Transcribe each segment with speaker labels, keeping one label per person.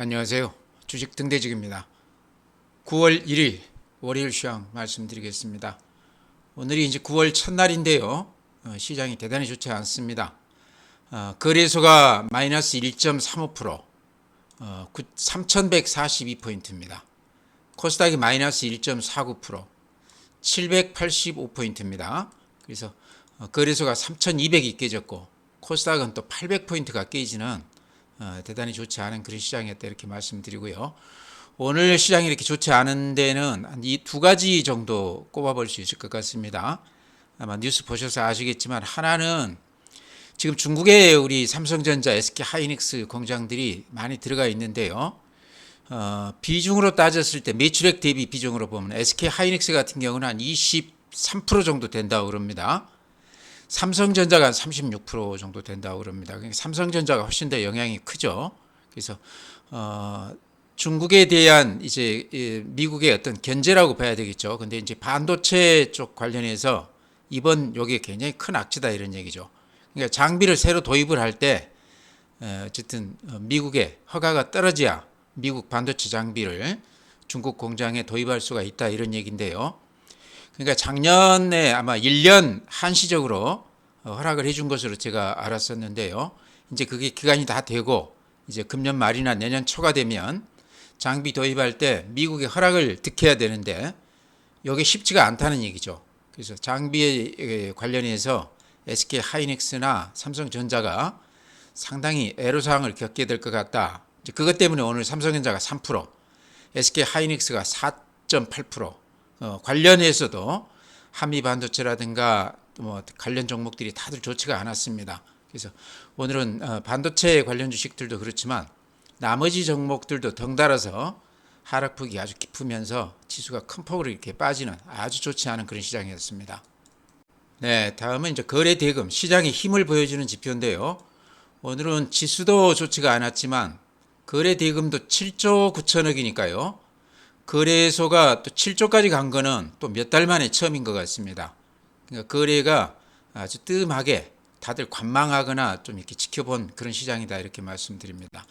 Speaker 1: 안녕하세요. 주식 등대직입니다. 9월 1일 월요일 시황 말씀드리겠습니다. 오늘이 이제 9월 첫날인데요. 시장이 대단히 좋지 않습니다. 거래소가 마이너스 1.35%, 3142포인트입니다. 코스닥이 마이너스 1.49%, 785포인트입니다. 그래서 거래소가 3200이 깨졌고 코스닥은 또 800포인트가 깨지는 대단히 좋지 않은 그런 시장이었다 이렇게 말씀드리고요. 오늘 시장이 이렇게 좋지 않은 데는 이 두 가지 정도 꼽아볼 수 있을 것 같습니다. 아마 뉴스 보셔서 아시겠지만 하나는 지금 중국에 우리 삼성전자, SK하이닉스 공장들이 많이 들어가 있는데요. 비중으로 따졌을 때 매출액 대비 비중으로 보면 SK하이닉스 같은 경우는 한 23% 정도 된다고 그럽니다. 삼성전자가 한 36% 정도 된다고 그럽니다. 그러니까 삼성전자가 훨씬 더 영향이 크죠. 그래서 중국에 대한 이제 미국의 어떤 견제라고 봐야 되겠죠. 근데 이제 반도체 쪽 관련해서 이번 요게 굉장히 큰 악재다 이런 얘기죠. 그러니까 장비를 새로 도입을 할 때 어쨌든 미국의 허가가 떨어져야 미국 반도체 장비를 중국 공장에 도입할 수가 있다 이런 얘기인데요. 그러니까 작년에 아마 1년 한시적으로 허락을 해준 것으로 제가 알았었는데요. 이제 그게 기간이 다 되고 이제 금년 말이나 내년 초가 되면 장비 도입할 때 미국의 허락을 득해야 되는데 이게 쉽지가 않다는 얘기죠. 그래서 장비에 관련해서 SK하이닉스나 삼성전자가 상당히 애로사항을 겪게 될 것 같다. 이제 그것 때문에 오늘 삼성전자가 3%, SK하이닉스가 4.8%, 관련해서도 한미반도체라든가 뭐 관련 종목들이 다들 좋지가 않았습니다. 그래서 오늘은 반도체 관련 주식들도 그렇지만 나머지 종목들도 덩달아서 하락폭이 아주 깊으면서 지수가 큰 폭으로 이렇게 빠지는 아주 좋지 않은 그런 시장이었습니다. 네, 다음은 이제 거래 대금, 시장의 힘을 보여주는 지표인데요. 오늘은 지수도 좋지가 않았지만 거래 대금도 7조 9천억이니까요. 거래소가 또 7조까지 간 거는 또 몇 달 만에 처음인 것 같습니다. 그러니까 거래가 아주 뜸하게 다들 관망하거나 좀 이렇게 지켜본 그런 시장이다 이렇게 말씀드립니다.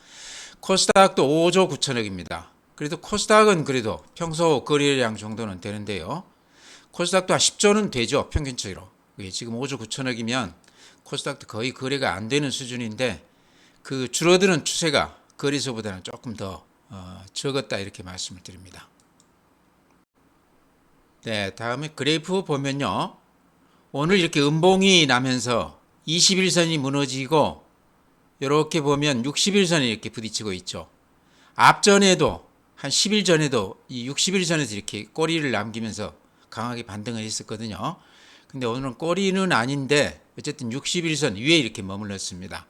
Speaker 1: 코스닥도 5조 9천억입니다. 그래도 코스닥은 그래도 평소 거래량 정도는 되는데요. 코스닥도 한 10조는 되죠. 평균적으로. 지금 5조 9천억이면 코스닥도 거의 거래가 안 되는 수준인데 그 줄어드는 추세가 거래소보다는 조금 더 적었다 이렇게 말씀을 드립니다. 네, 다음에 그래프 보면요. 오늘 이렇게 음봉이 나면서 21선이 무너지고 이렇게 보면 60일선이 이렇게 부딪히고 있죠. 앞전에도 한 10일 전에도 이 60일선에서 이렇게 꼬리를 남기면서 강하게 반등을 했었거든요. 근데 오늘은 꼬리는 아닌데 어쨌든 60일선 위에 이렇게 머물렀습니다.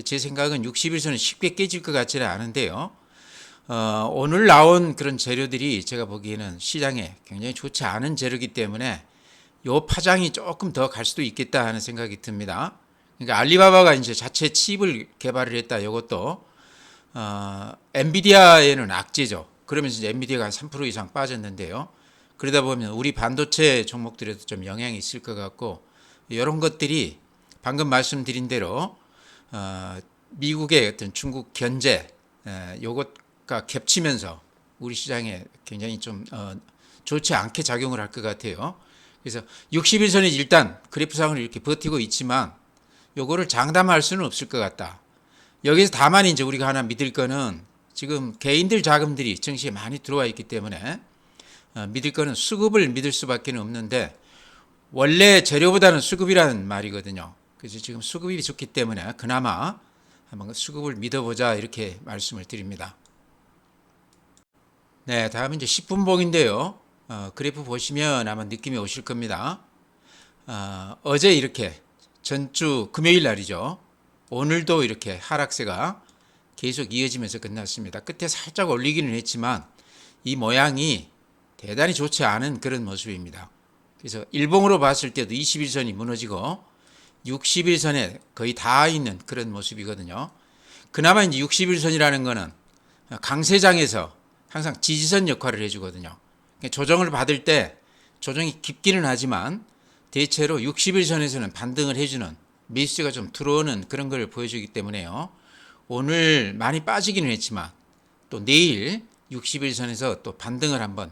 Speaker 1: 제 생각은 60일선은 쉽게 깨질 것 같지는 않은데요. 오늘 나온 그런 재료들이 제가 보기에는 시장에 굉장히 좋지 않은 재료이기 때문에 요 파장이 조금 더 갈 수도 있겠다 하는 생각이 듭니다. 그러니까 알리바바가 이제 자체 칩을 개발을 했다. 이것도 엔비디아에는 악재죠. 그러면서 이제 엔비디아가 한 3% 이상 빠졌는데요. 그러다 보면 우리 반도체 종목들에도 좀 영향이 있을 것 같고 이런 것들이 방금 말씀드린 대로 미국의 어떤 중국 견제 요것과 겹치면서 우리 시장에 굉장히 좀 좋지 않게 작용을 할 것 같아요. 그래서 60일선이 일단 그래프상으로 이렇게 버티고 있지만 요거를 장담할 수는 없을 것 같다. 여기서 다만 이제 우리가 하나 믿을 거는 지금 개인들 자금들이 증시에 많이 들어와 있기 때문에 믿을 거는 수급을 믿을 수밖에 없는데 원래 재료보다는 수급이라는 말이거든요. 그래서 지금 수급이 좋기 때문에 그나마 한번 수급을 믿어보자 이렇게 말씀을 드립니다. 네, 다음은 이제 10분봉인데요. 그래프 보시면 아마 느낌이 오실 겁니다. 어제 이렇게 전주 금요일 날이죠. 오늘도 이렇게 하락세가 계속 이어지면서 끝났습니다. 끝에 살짝 올리기는 했지만 이 모양이 대단히 좋지 않은 그런 모습입니다. 그래서 일봉으로 봤을 때도 21선이 무너지고 60일선에 거의 다 있는 그런 모습이거든요. 그나마 이제 60일선이라는 거는 강세장에서 항상 지지선 역할을 해주거든요. 조정을 받을 때 조정이 깊기는 하지만 대체로 60일선에서는 반등을 해주는 매수세가 좀 들어오는 그런 걸 보여주기 때문에요. 오늘 많이 빠지기는 했지만 또 내일 60일선에서 또 반등을 한번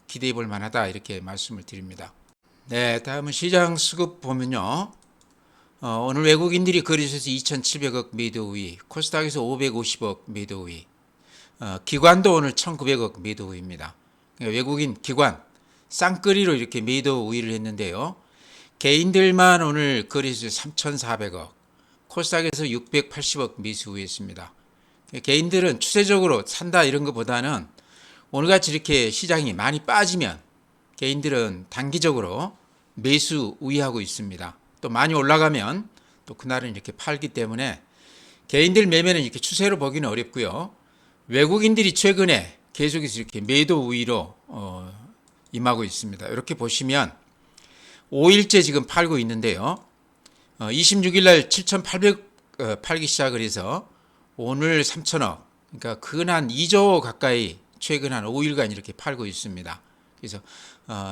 Speaker 1: 기대해 볼 만하다 이렇게 말씀을 드립니다. 네, 다음은 시장 수급 보면요. 오늘 외국인들이 거래소에서 2,700억 매도 우위, 코스닥에서 550억 매도 우위, 기관도 오늘 1,900억 매도 우위입니다. 그러니까 외국인 기관 쌍끌이로 이렇게 매도 우위를 했는데요. 개인들만 오늘 거래소에서 3,400억, 코스닥에서 680억 매수 우위했습니다. 개인들은 추세적으로 산다 이런 것보다는 오늘같이 이렇게 시장이 많이 빠지면 개인들은 단기적으로 매수 우위하고 있습니다. 또 많이 올라가면 또 그날은 이렇게 팔기 때문에 개인들 매매는 이렇게 추세로 보기는 어렵고요. 외국인들이 최근에 계속해서 이렇게 매도 우위로 임하고 있습니다. 이렇게 보시면 5일째 지금 팔고 있는데요. 26일 날 7,800 팔기 시작을 해서 오늘 3천억, 그러니까 근 한 2조 가까이 최근 한 5일간 이렇게 팔고 있습니다. 그래서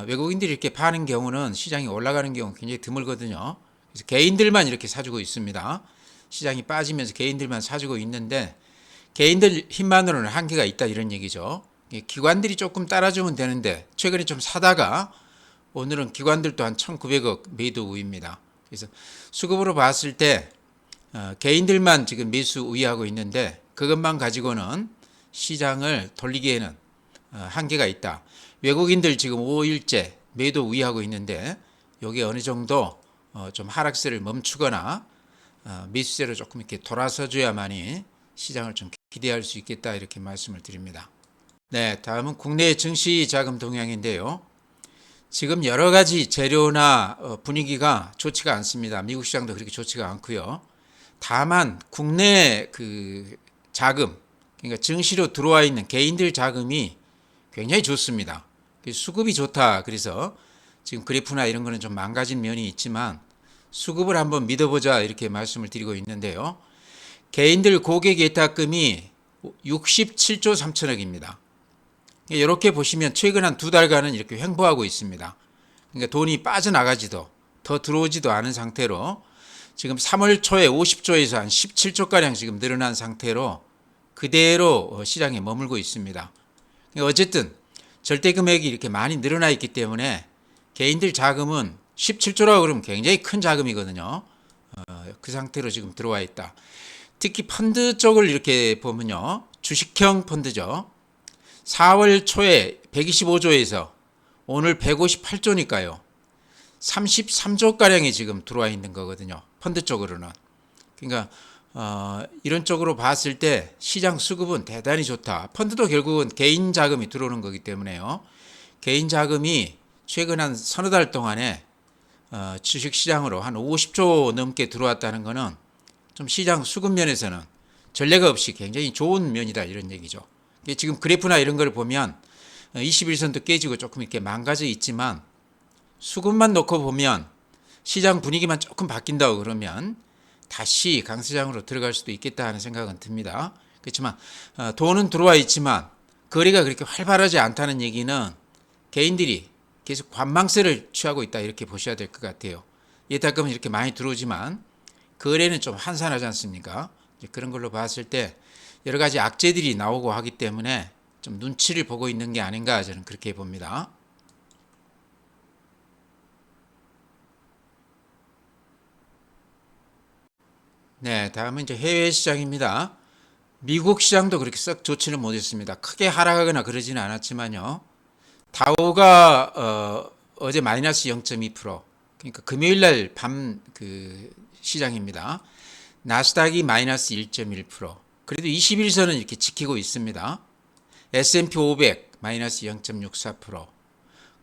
Speaker 1: 외국인들이 이렇게 파는 경우는 시장이 올라가는 경우 굉장히 드물거든요. 그래서 개인들만 이렇게 사주고 있습니다. 시장이 빠지면서 개인들만 사주고 있는데 개인들 힘만으로는 한계가 있다 이런 얘기죠. 기관들이 조금 따라주면 되는데 최근에 좀 사다가 오늘은 기관들도 한 1,900억 매도 우위입니다. 그래서 수급으로 봤을 때 개인들만 지금 매수 우위하고 있는데 그것만 가지고는 시장을 돌리기에는 한계가 있다. 외국인들 지금 5일째 매도 우위하고 있는데 여기 어느 정도 좀 하락세를 멈추거나 매수세로 조금 이렇게 돌아서줘야만이 시장을 좀 기대할 수 있겠다 이렇게 말씀을 드립니다. 네, 다음은 국내 증시 자금 동향인데요. 지금 여러 가지 재료나 분위기가 좋지가 않습니다. 미국 시장도 그렇게 좋지가 않고요. 다만 국내 그 자금, 그러니까 증시로 들어와 있는 개인들 자금이 굉장히 좋습니다. 수급이 좋다. 그래서 지금 그래프나 이런 거는 좀 망가진 면이 있지만 수급을 한번 믿어보자 이렇게 말씀을 드리고 있는데요. 개인들 고객 예탁금이 67조 3천억입니다. 이렇게 보시면 최근 한 두 달간은 이렇게 횡보하고 있습니다. 그러니까 돈이 빠져나가지도 더 들어오지도 않은 상태로 지금 3월 초에 50조에서 한 17조가량 지금 늘어난 상태로 그대로 시장에 머물고 있습니다. 그러니까 어쨌든 절대 금액이 이렇게 많이 늘어나 있기 때문에 개인들 자금은 17조라고 그러면 굉장히 큰 자금이거든요. 그 상태로 지금 들어와 있다. 특히 펀드 쪽을 이렇게 보면요. 주식형 펀드죠. 4월 초에 125조에서 오늘 158조니까요. 33조가량이 지금 들어와 있는 거거든요. 펀드 쪽으로는. 그러니까 이런 쪽으로 봤을 때 시장 수급은 대단히 좋다. 펀드도 결국은 개인 자금이 들어오는 거기 때문에요. 개인 자금이 최근 한 서너 달 동안에 주식시장으로 한 50조 넘게 들어왔다는 거는 좀 시장 수급 면에서는 전례가 없이 굉장히 좋은 면이다 이런 얘기죠. 지금 그래프나 이런 걸 보면 21선도 깨지고 조금 이렇게 망가져 있지만 수급만 놓고 보면 시장 분위기만 조금 바뀐다고 그러면 다시 강세장으로 들어갈 수도 있겠다 하는 생각은 듭니다. 그렇지만 돈은 들어와 있지만 거래가 그렇게 활발하지 않다는 얘기는 개인들이 계속 관망세를 취하고 있다 이렇게 보셔야 될 것 같아요. 예탁금은 이렇게 많이 들어오지만 거래는 좀 한산하지 않습니까? 그런 걸로 봤을 때 여러 가지 악재들이 나오고 하기 때문에 좀 눈치를 보고 있는 게 아닌가 저는 그렇게 봅니다. 네, 다음은 이제 해외 시장입니다. 미국 시장도 그렇게 썩 좋지는 못했습니다. 크게 하락하거나 그러지는 않았지만요. 다우가 어제 마이너스 0.2%, 그러니까 금요일 날 밤 그 시장입니다. 나스닥이 마이너스 1.1%, 그래도 21선은 이렇게 지키고 있습니다. S&P 500 마이너스 0.64%.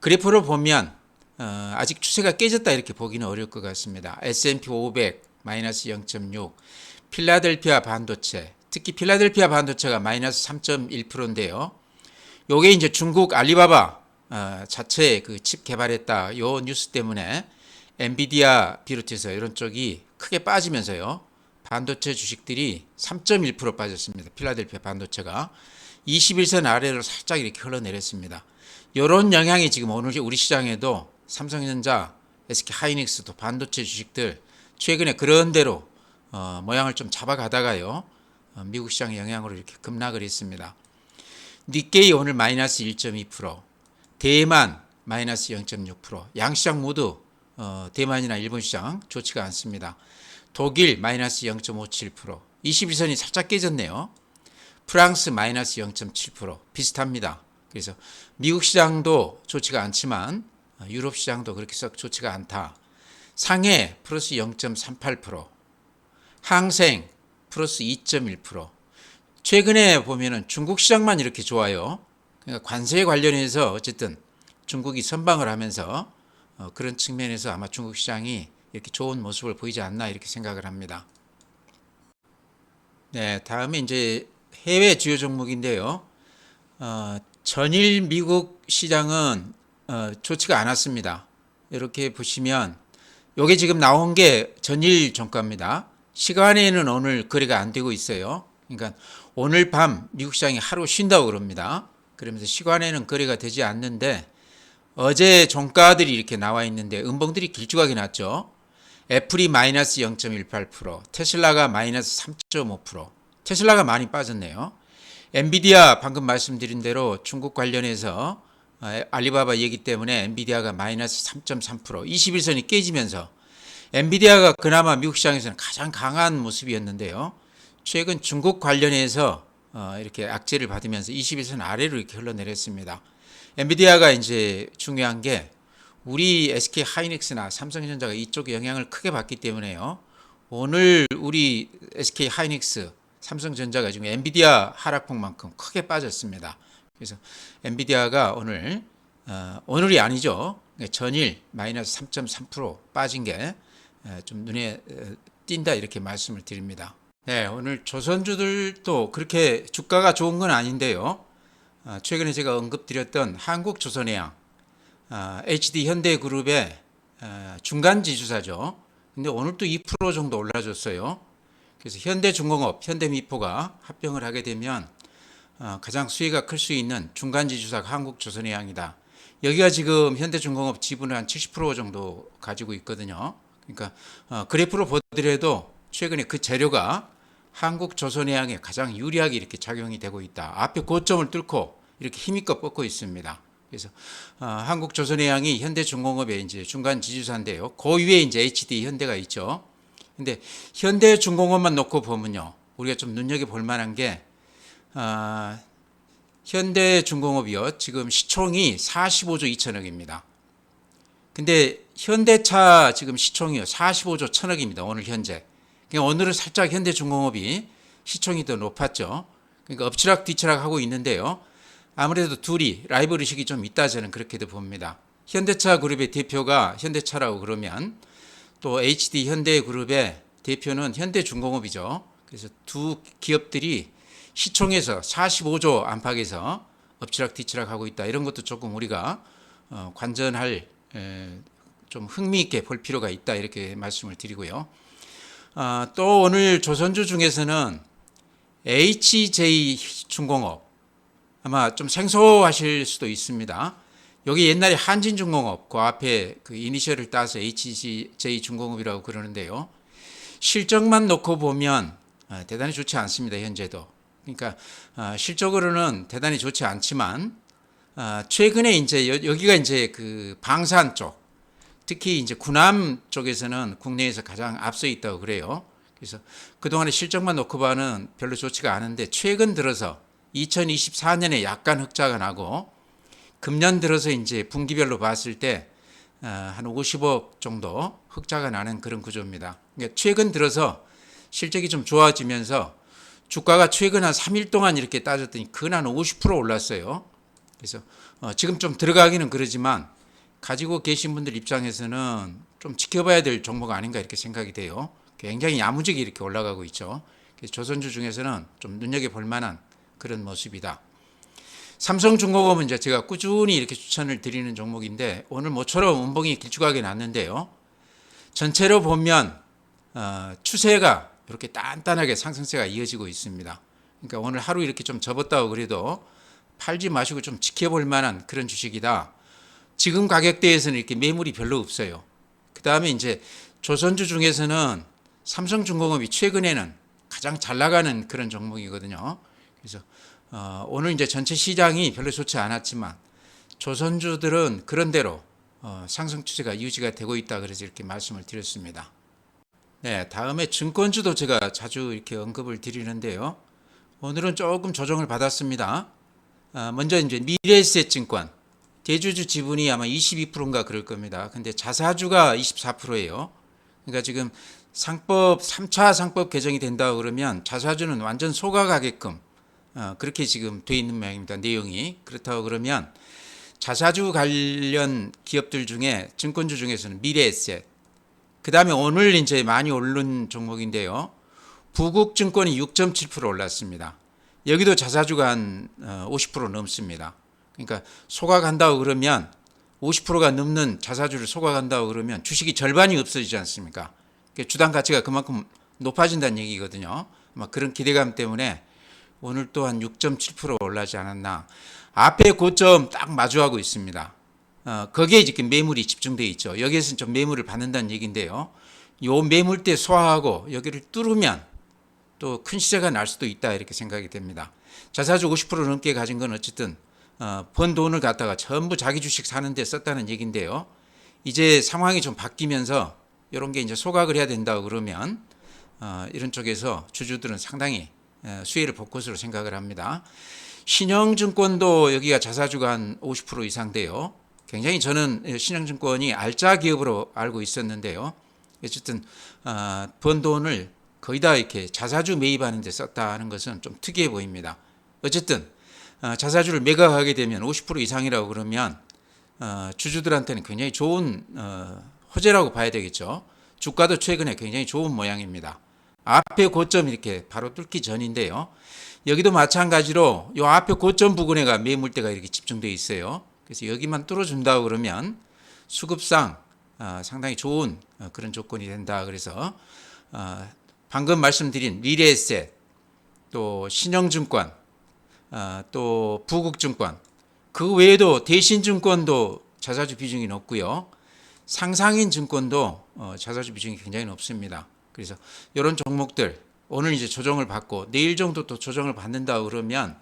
Speaker 1: 그래프로 보면 아직 추세가 깨졌다 이렇게 보기는 어려울 것 같습니다. S&P 500 마이너스 0.6, 필라델피아 반도체, 특히 필라델피아 반도체가 마이너스 3.1%인데요. 요게 이제 중국 알리바바 자체 그 칩 개발했다 요 뉴스 때문에 엔비디아 비롯해서 이런 쪽이 크게 빠지면서요. 반도체 주식들이 3.1% 빠졌습니다. 필라델피아 반도체가 21선 아래로 살짝 이렇게 흘러내렸습니다. 이런 영향이 지금 오늘 우리 시장에도 삼성전자, SK하이닉스도 반도체 주식들 최근에 그런 대로 모양을 좀 잡아가다가요. 미국 시장의 영향으로 이렇게 급락을 했습니다. 니케이 오늘 마이너스 1.2%, 대만 마이너스 0.6%, 양시장 모두 대만이나 일본 시장 좋지가 않습니다. 독일 마이너스 0.57%, 21선이 살짝 깨졌네요. 프랑스 마이너스 0.7% 비슷합니다. 그래서 미국 시장도 좋지가 않지만 유럽 시장도 그렇게 썩 좋지가 않다. 상해 플러스 0.38%, 항생 플러스 2.1%. 최근에 보면은 중국 시장만 이렇게 좋아요. 그러니까 관세 관련해서 어쨌든 중국이 선방을 하면서 그런 측면에서 아마 중국 시장이 이렇게 좋은 모습을 보이지 않나 이렇게 생각을 합니다. 네, 다음에 이제 해외 주요 종목인데요. 전일 미국 시장은 좋지가 않았습니다. 이렇게 보시면 이게 지금 나온 게 전일 종가입니다. 시간에는 오늘 거래가 안 되고 있어요. 그러니까 오늘 밤 미국 시장이 하루 쉰다고 그럽니다. 그러면서 시간에는 거래가 되지 않는데 어제 종가들이 이렇게 나와 있는데 음봉들이 길쭉하게 났죠. 애플이 마이너스 0.18%, 테슬라가 마이너스 3.5%, 테슬라가 많이 빠졌네요. 엔비디아 방금 말씀드린 대로 중국 관련해서 알리바바 얘기 때문에 엔비디아가 마이너스 3.3%, 21선이 깨지면서 엔비디아가 그나마 미국 시장에서는 가장 강한 모습이었는데요. 최근 중국 관련해서 이렇게 악재를 받으면서 21선 아래로 이렇게 흘러내렸습니다. 엔비디아가 이제 중요한 게 우리 SK 하이닉스나 삼성전자가 이쪽 영향을 크게 받기 때문에요. 오늘 우리 SK 하이닉스, 삼성전자가 지금 엔비디아 하락폭만큼 크게 빠졌습니다. 그래서 엔비디아가 오늘이 아니죠. 전일 마이너스 3.3% 빠진 게 좀 눈에 띈다 이렇게 말씀을 드립니다. 네, 오늘 조선주들도 그렇게 주가가 좋은 건 아닌데요. 최근에 제가 언급드렸던 한국조선해양, HD 현대그룹의 중간 지주사죠. 근데 오늘 또 2% 정도 올라줬어요. 그래서 현대중공업, 현대미포가 합병을 하게 되면 가장 수혜가 클 수 있는 중간 지주사가 한국조선해양이다. 여기가 지금 현대중공업 지분을 한 70% 정도 가지고 있거든요. 그러니까 그래프로 보더라도 최근에 그 재료가 한국조선해양에 가장 유리하게 이렇게 작용이 되고 있다. 앞에 고점을 뚫고 이렇게 힘있게 뻗고 있습니다. 그래서 한국조선해양이 현대중공업의 이제 중간 지주사인데요. 그 위에 이제 HD 현대가 있죠. 근데 현대중공업만 놓고 보면요, 우리가 좀 눈여겨 볼 만한 게 현대중공업이요, 지금 시총이 45조 2천억입니다. 근데 현대차 지금 시총이요 45조 1천억입니다. 오늘 현재. 그러니까 오늘은 살짝 현대중공업이 시총이 더 높았죠. 그러니까 엎치락 뒤치락 하고 있는데요. 아무래도 둘이 라이벌 의식이 좀 있다, 저는 그렇게도 봅니다. 현대차 그룹의 대표가 현대차라고 그러면 또 HD 현대그룹의 대표는 현대중공업이죠. 그래서 두 기업들이 시총에서 45조 안팎에서 엎치락 뒤치락 하고 있다. 이런 것도 조금 우리가 관전할 좀 흥미있게 볼 필요가 있다, 이렇게 말씀을 드리고요. 또 오늘 조선주 중에서는 HJ중공업, 아마 좀 생소하실 수도 있습니다. 여기 옛날에 한진중공업, 그 앞에 그 이니셜을 따서 HJ중공업이라고 그러는데요. 실적만 놓고 보면 대단히 좋지 않습니다, 현재도. 그러니까 실적으로는 대단히 좋지 않지만 최근에 이제 여기가 이제 그 방산 쪽, 특히 이제 군함 쪽에서는 국내에서 가장 앞서 있다고 그래요. 그래서 그동안의 실적만 놓고 봐는 별로 좋지가 않은데 최근 들어서 2024년에 약간 흑자가 나고 금년 들어서 이제 분기별로 봤을 때 한 50억 정도 흑자가 나는 그런 구조입니다. 그러니까 최근 들어서 실적이 좀 좋아지면서 주가가 최근 한 3일 동안 이렇게 따졌더니 근 한 50% 올랐어요. 그래서 지금 좀 들어가기는 그러지만 가지고 계신 분들 입장에서는 좀 지켜봐야 될 종목 아닌가 이렇게 생각이 돼요. 굉장히 야무지게 이렇게 올라가고 있죠. 그래서 조선주 중에서는 좀 눈여겨볼 만한 그런 모습이다. 삼성중공업은 이제 제가 꾸준히 이렇게 추천을 드리는 종목인데 오늘 모처럼 음봉이 길쭉하게 났는데요. 전체로 보면 추세가 이렇게 단단하게 상승세가 이어지고 있습니다. 그러니까 오늘 하루 이렇게 좀 접었다고 그래도 팔지 마시고 좀 지켜볼 만한 그런 주식이다. 지금 가격대에서는 이렇게 매물이 별로 없어요. 그 다음에 이제 조선주 중에서는 삼성중공업이 최근에는 가장 잘 나가는 그런 종목이거든요. 그래서 오늘 이제 전체 시장이 별로 좋지 않았지만 조선주들은 그런대로 상승 추세가 유지가 되고 있다, 그래서 이렇게 말씀을 드렸습니다. 네, 다음에 증권주도 제가 자주 이렇게 언급을 드리는데요. 오늘은 조금 조정을 받았습니다. 먼저 이제 미래에셋증권, 대주주 지분이 아마 22%인가 그럴 겁니다. 근데 자사주가 24%예요. 그러니까 지금 상법 3차 상법 개정이 된다고 그러면 자사주는 완전 소각하게끔 그렇게 지금 돼 있는 모양입니다. 내용이. 그렇다고 그러면 자사주 관련 기업들 중에 증권주 중에서는 미래에셋, 그 다음에 오늘 이제 많이 오른 종목인데요. 부국증권이 6.7% 올랐습니다. 여기도 자사주가 한 50% 넘습니다. 그러니까 소각한다고 그러면 50%가 넘는 자사주를 소각한다고 그러면 주식이 절반이 없어지지 않습니까? 주당 가치가 그만큼 높아진다는 얘기거든요. 그런 기대감 때문에 오늘 또한 6.7% 올라지 않았나. 앞에 고점 딱 마주하고 있습니다. 거기에 지금 매물이 집중되어 있죠. 여기에서는 좀 매물을 받는다는 얘기인데요. 요 매물대 소화하고 여기를 뚫으면 또 큰 시세가 날 수도 있다, 이렇게 생각이 됩니다. 자사주 50% 넘게 가진 건 어쨌든 번 돈을 갖다가 전부 자기 주식 사는 데 썼다는 얘기인데요. 이제 상황이 좀 바뀌면서 이런 게 이제 소각을 해야 된다고 그러면 이런 쪽에서 주주들은 상당히 수혜를 볼 것으로 생각을 합니다. 신영증권도 여기가 자사주가 한 50% 이상 돼요. 굉장히 저는 신영증권이 알짜 기업으로 알고 있었는데요. 어쨌든 번 돈을 거의 다 이렇게 자사주 매입하는 데 썼다는 것은 좀 특이해 보입니다. 어쨌든 자사주를 매각하게 되면 50% 이상이라고 그러면 주주들한테는 굉장히 좋은 호재라고 봐야 되겠죠. 주가도 최근에 굉장히 좋은 모양입니다. 앞에 고점 이렇게 바로 뚫기 전인데요. 여기도 마찬가지로 이 앞에 고점 부근에가 매물대가 이렇게 집중되어 있어요. 그래서 여기만 뚫어준다고 그러면 수급상 상당히 좋은 그런 조건이 된다. 그래서 방금 말씀드린 미래에셋, 또 신영증권, 또 부국증권, 그 외에도 대신증권도 자사주 비중이 높고요. 상상인 증권도 자사주 비중이 굉장히 높습니다. 그래서 이런 종목들 오늘 이제 조정을 받고 내일 정도 또 조정을 받는다 그러면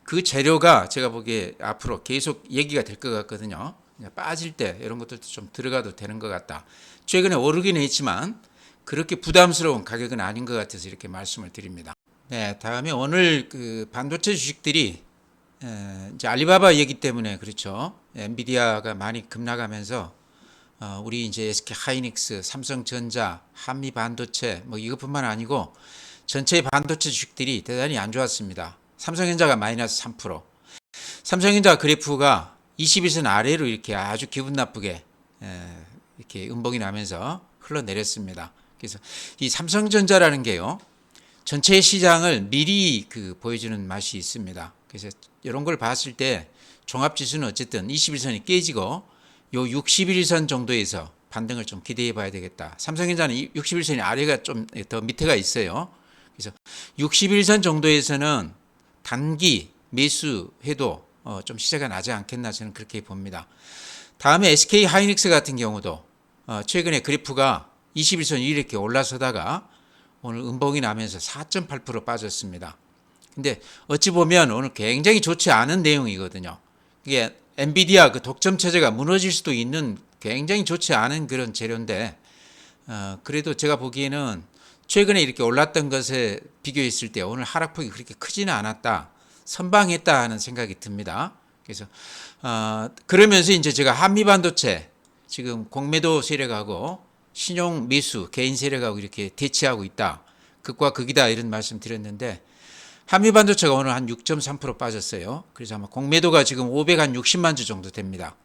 Speaker 1: 그 재료가 제가 보기에 앞으로 계속 얘기가 될 것 같거든요. 빠질 때 이런 것들도 좀 들어가도 되는 것 같다. 최근에 오르긴 했지만 그렇게 부담스러운 가격은 아닌 것 같아서 이렇게 말씀을 드립니다. 네, 다음에 오늘 그 반도체 주식들이 이제 알리바바 얘기 때문에 그렇죠. 엔비디아가 많이 급락하면서 우리 이제 SK 하이닉스, 삼성전자, 한미 반도체 뭐 이것뿐만 아니고 전체 반도체 주식들이 대단히 안 좋았습니다. 삼성전자가 마이너스 3%. 삼성전자 그래프가 21선 아래로 이렇게 아주 기분 나쁘게 이렇게 음봉이 나면서 흘러내렸습니다. 그래서 이 삼성전자라는 게요, 전체 시장을 미리 보여주는 맛이 있습니다. 그래서 이런 걸 봤을 때 종합지수는 어쨌든 21선이 깨지고 요 61선 정도에서 반등을 좀 기대해 봐야 되겠다. 삼성전자는 61선이 아래가 좀 더 밑에가 있어요. 그래서 61선 정도에서는 단기 매수해도 좀 시세가 나지 않겠나, 저는 그렇게 봅니다. 다음에 SK 하이닉스 같은 경우도 최근에 그래프가 21선 이렇게 올라서다가 오늘 음봉이 나면서 4.8% 빠졌습니다. 근데 어찌 보면 오늘 굉장히 좋지 않은 내용이거든요. 이게 엔비디아 그 독점 체제가 무너질 수도 있는 굉장히 좋지 않은 그런 재료인데 그래도 제가 보기에는 최근에 이렇게 올랐던 것에 비교했을 때 오늘 하락폭이 그렇게 크지는 않았다, 선방했다 하는 생각이 듭니다. 그래서 그러면서 이제 제가 한미반도체 지금 공매도 세력하고 신용 매수 개인 세력하고 이렇게 대치하고 있다, 극과 극이다, 이런 말씀 드렸는데 한미반도체가 오늘 한 6.3% 빠졌어요. 그래서 아마 공매도가 지금 560만 주 정도 됩니다.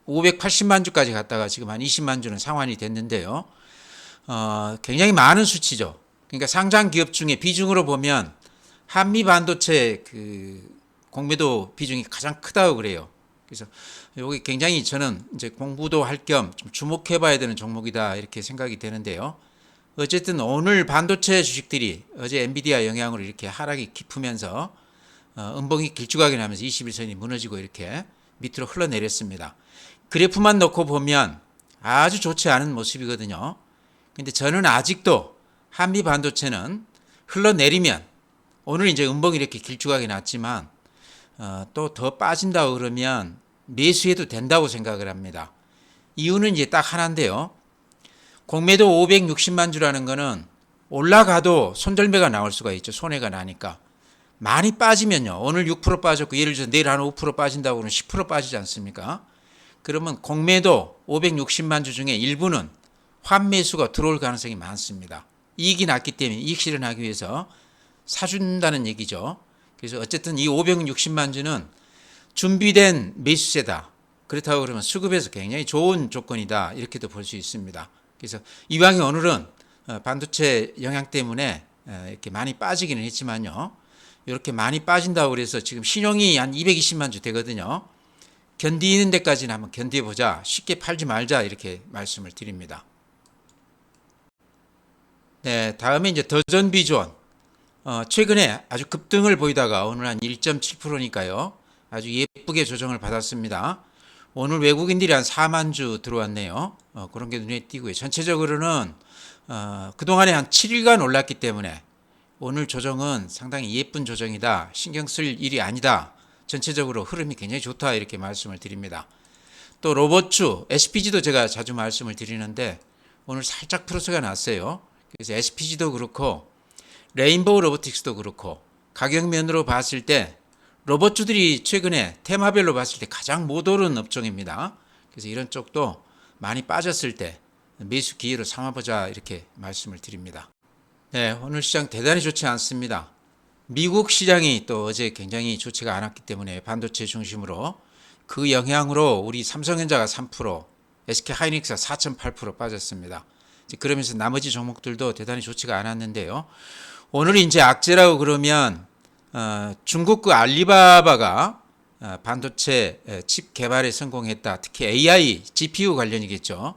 Speaker 1: 580만 주까지 갔다가 지금 한 20만 주는 상환이 됐는데요. 굉장히 많은 수치죠. 그러니까 상장 기업 중에 비중으로 보면 한미반도체 공매도 비중이 가장 크다고 그래요. 그래서 여기 굉장히 저는 이제 공부도 할 겸 좀 주목해봐야 되는 종목이다, 이렇게 생각이 되는데요. 어쨌든 오늘 반도체 주식들이 어제 엔비디아 영향으로 이렇게 하락이 깊으면서 음봉이 길쭉하게 나면서 21선이 무너지고 이렇게 밑으로 흘러내렸습니다. 그래프만 놓고 보면 아주 좋지 않은 모습이거든요. 근데 저는 아직도 한미 반도체는 흘러내리면 오늘 이제 음봉이 이렇게 길쭉하게 났지만 또 더 빠진다고 그러면 매수해도 된다고 생각을 합니다. 이유는 이제 딱 하나인데요. 공매도 560만 주라는 거는 올라가도 손절매가 나올 수가 있죠. 손해가 나니까. 많이 빠지면요. 오늘 6% 빠졌고 예를 들어서 내일 한 5% 빠진다고 그러면 10% 빠지지 않습니까? 그러면 공매도 560만 주 중에 일부는 환매수가 들어올 가능성이 많습니다. 이익이 났기 때문에 이익 실현하기 위해서 사준다는 얘기죠. 그래서 어쨌든 이 560만 주는 준비된 매수세다. 그렇다고 그러면 수급에서 굉장히 좋은 조건이다. 이렇게도 볼 수 있습니다. 그래서 이왕에 오늘은 반도체 영향 때문에 이렇게 많이 빠지기는 했지만요. 이렇게 많이 빠진다고 그래서 지금 신용이 한 220만 주 되거든요. 견디는 데까지는 한번 견뎌보자. 쉽게 팔지 말자. 이렇게 말씀을 드립니다. 네, 다음에 이제 더전 비주얼. 최근에 아주 급등을 보이다가 오늘 한 1.7%니까요. 아주 예쁘게 조정을 받았습니다. 오늘 외국인들이 한 4만 주 들어왔네요. 그런 게 눈에 띄고요. 전체적으로는 그동안에 한 7일간 올랐기 때문에 오늘 조정은 상당히 예쁜 조정이다. 신경 쓸 일이 아니다. 전체적으로 흐름이 굉장히 좋다. 이렇게 말씀을 드립니다. 또 로봇주, SPG도 제가 자주 말씀을 드리는데 오늘 살짝 플러스가 났어요. 그래서 SPG도 그렇고 레인보우 로보틱스도 그렇고 가격면으로 봤을 때 로봇주들이 최근에 테마별로 봤을 때 가장 못 오른 업종입니다. 그래서 이런 쪽도 많이 빠졌을 때 매수 기회로 삼아보자 이렇게 말씀을 드립니다. 네, 오늘 시장 대단히 좋지 않습니다. 미국 시장이 또 어제 굉장히 좋지가 않았기 때문에 반도체 중심으로 그 영향으로 우리 삼성전자가 3%, SK하이닉스가 4.8% 빠졌습니다. 그러면서 나머지 종목들도 대단히 좋지가 않았는데요. 오늘 이제 악재라고 그러면 중국 그 알리바바가 반도체 칩 개발에 성공했다. 특히 AI, GPU 관련이겠죠.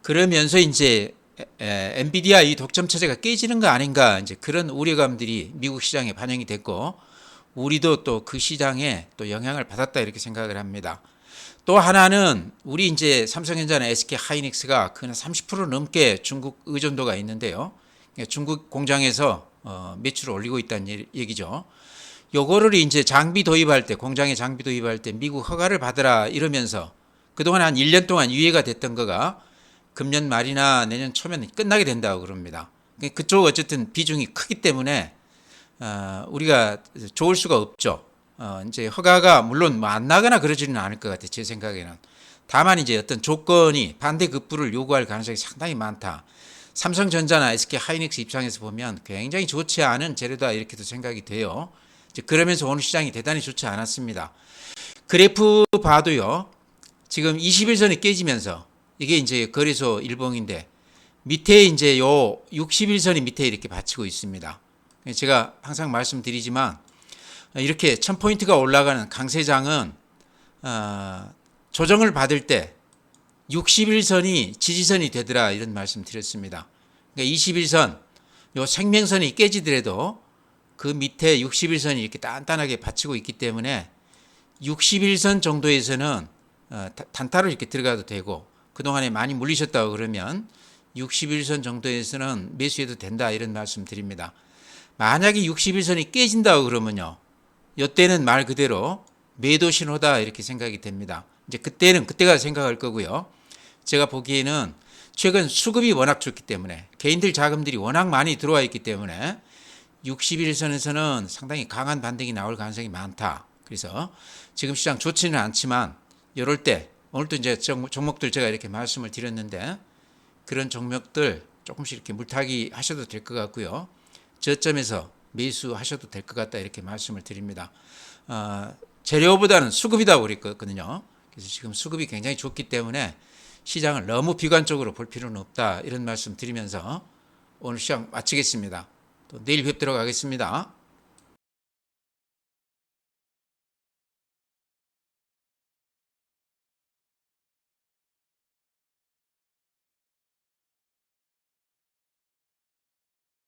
Speaker 1: 그러면서 이제 엔비디아 이 독점 체제가 깨지는 거 아닌가 이제 그런 우려감들이 미국 시장에 반영이 됐고 우리도 또 그 시장에 또 영향을 받았다 이렇게 생각을 합니다. 또 하나는 우리 이제 삼성전자나 SK하이닉스가 그냥 30% 넘게 중국 의존도가 있는데요. 중국 공장에서 매출을 올리고 있다는 얘기죠. 요거를 이제 장비 도입할 때 공장에 장비 도입할 때 미국 허가를 받으라 이러면서 그동안 한 1년 동안 유예가 됐던 거가 금년 말이나 내년 초면 끝나게 된다고 그럽니다. 그쪽 어쨌든 비중이 크기 때문에 우리가 좋을 수가 없죠. 이제 허가가 물론 뭐 안 나거나 그러지는 않을 것 같아요. 제 생각에는. 다만 이제 어떤 조건이 반대급부를 요구할 가능성이 상당히 많다. 삼성전자나 SK하이닉스 입장에서 보면 굉장히 좋지 않은 재료다 이렇게도 생각이 돼요. 이제 그러면서 오늘 시장이 대단히 좋지 않았습니다. 그래프 봐도요. 지금 21선이 깨지면서 이게 이제 거래소 일봉인데 밑에 이제 요 61선이 밑에 이렇게 받치고 있습니다. 제가 항상 말씀드리지만 이렇게 1000포인트가 올라가는 강세장은 조정을 받을 때 61선이 지지선이 되더라 이런 말씀 드렸습니다. 그러니까 21선 요 생명선이 깨지더라도 그 밑에 61선이 이렇게 단단하게 받치고 있기 때문에 61선 정도에서는 단타로 이렇게 들어가도 되고 그동안에 많이 물리셨다고 그러면 61선 정도에서는 매수해도 된다 이런 말씀 드립니다. 만약에 61선이 깨진다고 그러면요. 이때는 말 그대로 매도 신호다 이렇게 생각이 됩니다. 이제 그때가 생각할 거고요. 제가 보기에는 최근 수급이 워낙 좋기 때문에 개인들 자금들이 워낙 많이 들어와 있기 때문에 61선에서는 상당히 강한 반등이 나올 가능성이 많다. 그래서 지금 시장 좋지는 않지만 이럴 때 오늘도 이제 종목들 제가 이렇게 말씀을 드렸는데 그런 종목들 조금씩 이렇게 물타기 하셔도 될 것 같고요. 저점에서 매수하셔도 될 것 같다 이렇게 말씀을 드립니다. 재료보다는 수급이라고 그랬거든요. 그래서 지금 수급이 굉장히 좋기 때문에 시장을 너무 비관적으로 볼 필요는 없다 이런 말씀 드리면서 오늘 시장 마치겠습니다. 또 내일 뵙도록 하겠습니다.